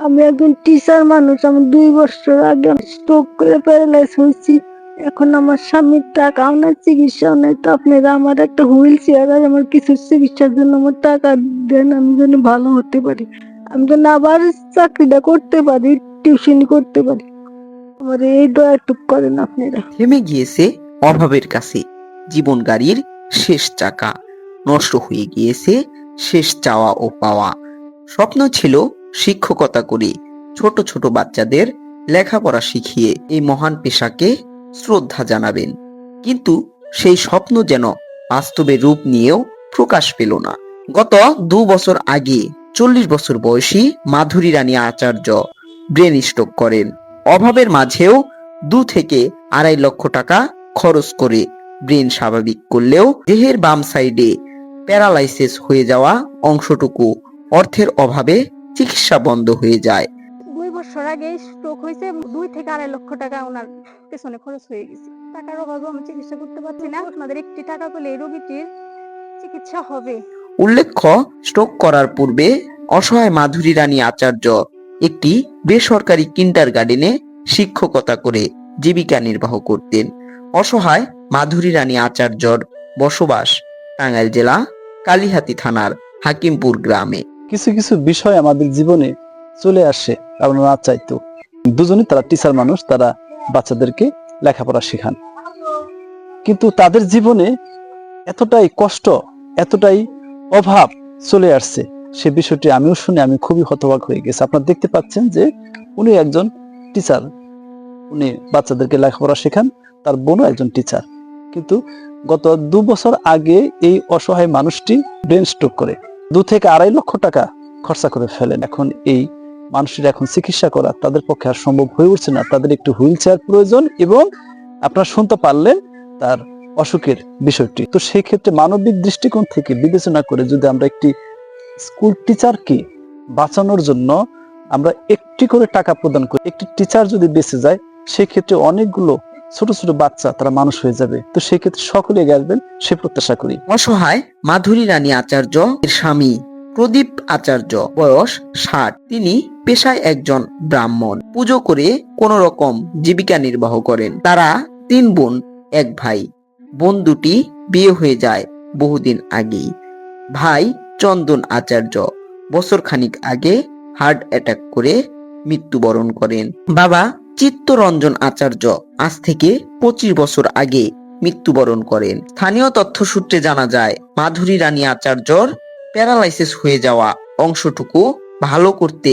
আমি একজন টিচার মানুষ। আমি 2 বছর আগে স্ট্রোক করে প্যারালাইজ হয়েছি। এখন আমার স্বামীর টাকাও নাই, চিকিৎসাও নাই। তো আপনারা আমার একটা হুইল চেয়ার আর আমার কিছু চিকিৎসার জন্য আমার টাকা দেন, আমি যেন ভালো হতে পারি, আমি যেন আবার চাকরিটা করতে পারি, টিউশনি করতে পারি। আমার এই দয়াটুক করেন আপনারা। থেমে গিয়েছে অভাবের কাছে জীবন গাড়ির শেষ চাকা, নষ্ট হয়ে গিয়েছে শেষ চাওয়া ও পাওয়া। স্বপ্ন ছিল শিক্ষকতা করে ছোট ছোট বাচ্চাদের লেখাপড়া শিখিয়ে এই মহান পেশাকে শ্রদ্ধা জানাবেন, কিন্তু সেই স্বপ্ন যেন বাস্তবে রূপ নিয়েও প্রকাশ পেল না। গত 2 বছর আগে 40 বছর বয়সী মাধুরী রানী আচার্য ব্রেন স্ট্রোক করেন। অভাবের মাঝেও 2 থেকে 2.5 লক্ষ টাকা খরচ করে ব্রেন স্বাভাবিক করলেও দেহের বাম সাইডে প্যারালাইসিস হয়ে যাওয়া অংশটুকু অর্থের অভাবে চিকিৎসা বন্ধ হয়ে যায়। 2 বছর আগে স্ট্রোক হয়েছে, 2 থেকে 2.5 লক্ষ টাকা ওনার পেছনে খরচ হয়ে গেছে। টাকার অভাবে আমি চিকিৎসা করতে পারছি না। আপনাদের একটি টাকা পেলে এই রোগীটির চিকিৎসা হবে। উল্লেখ্য, স্ট্রোক করার পূর্বে অসহায় মাধুরী রানী আচার্য একটি বেসরকারি কিন্ডারগার্টেনে শিক্ষকতা করে জীবিকা নির্বাহ করতেন। অসহায় মাধুরী রানী আচার্যর বসবাস টাঙ্গাইল জেলা কালিহাতী থানার হাকিমপুর গ্রামে। কিছু কিছু বিষয় আমাদের জীবনে চলে আসে আমরা না চাইতো। দুজনই তারা টিচার মানুষ, তারা বাচ্চাদেরকে লেখাপড়া শেখান, কিন্তু তাদের জীবনে এতটাই কষ্ট, এতটাই অভাব চলে আসছে, সে বিষয়টি আমিও শুনে আমি খুবই হতবাক হয়ে গেছি। আপনারা দেখতে পাচ্ছেন যে উনি একজন টিচার, উনি বাচ্চাদেরকে লেখাপড়া শেখান, তার বোনও একজন টিচার। কিন্তু গত 2 বছর আগে এই অসহায় মানুষটি ব্রেন স্ট্রোক করে 2 থেকে 2.5 লক্ষ টাকা খরচা করে ফেলেন। এখন এই মানুষের এখন চিকিৎসা করা তাদের পক্ষে আর সম্ভব হয়ে উঠছে না। তাদের একটু হুইল চেয়ার প্রয়োজন, এবং আপনারা শুনতে পারলেন তার অসুখের বিষয়টি। তো সেই ক্ষেত্রে মানবিক দৃষ্টিকোণ থেকে বিবেচনা করে যদি আমরা একটি স্কুল টিচারকে বাঁচানোর জন্য আমরা একটি করে টাকা প্রদান করি, একটি টিচার যদি বেঁচে যায়, সেক্ষেত্রে অনেকগুলো ছোট ছোট বাচ্চা তারা মানুষ হয়ে যাবে। তো সেই ক্ষেত্রে সকলে এগিয়ে আসবেন সে প্রত্যাশা করি। অসহায় মাধুরী রানী আচার্য এর স্বামী প্রদীপ আচার্য, বয়স 60। তিনি পেশায় একজন ব্রাহ্মণ, পুজো করে কোন রকম জীবিকা নির্বাহ করেন। তারা 3 বোন 1 ভাই। বোন দুটি বিয়ে হয়ে যায় বহুদিন আগেই। ভাই চন্দন আচার্য বছরখানিক আগে হার্ট অ্যাটাক করে মৃত্যুবরণ করেন। বাবা চিত্তরঞ্জন আচার্য আজ থেকে 25 বছর আগে মৃত্যুবরণ করেন। স্থানীয় তথ্য সূত্রে জানা যায়, মাধুরী রানী আচার্যর প্যারালাইসিস হয়ে যাওয়া অংশটুকু ভালো করতে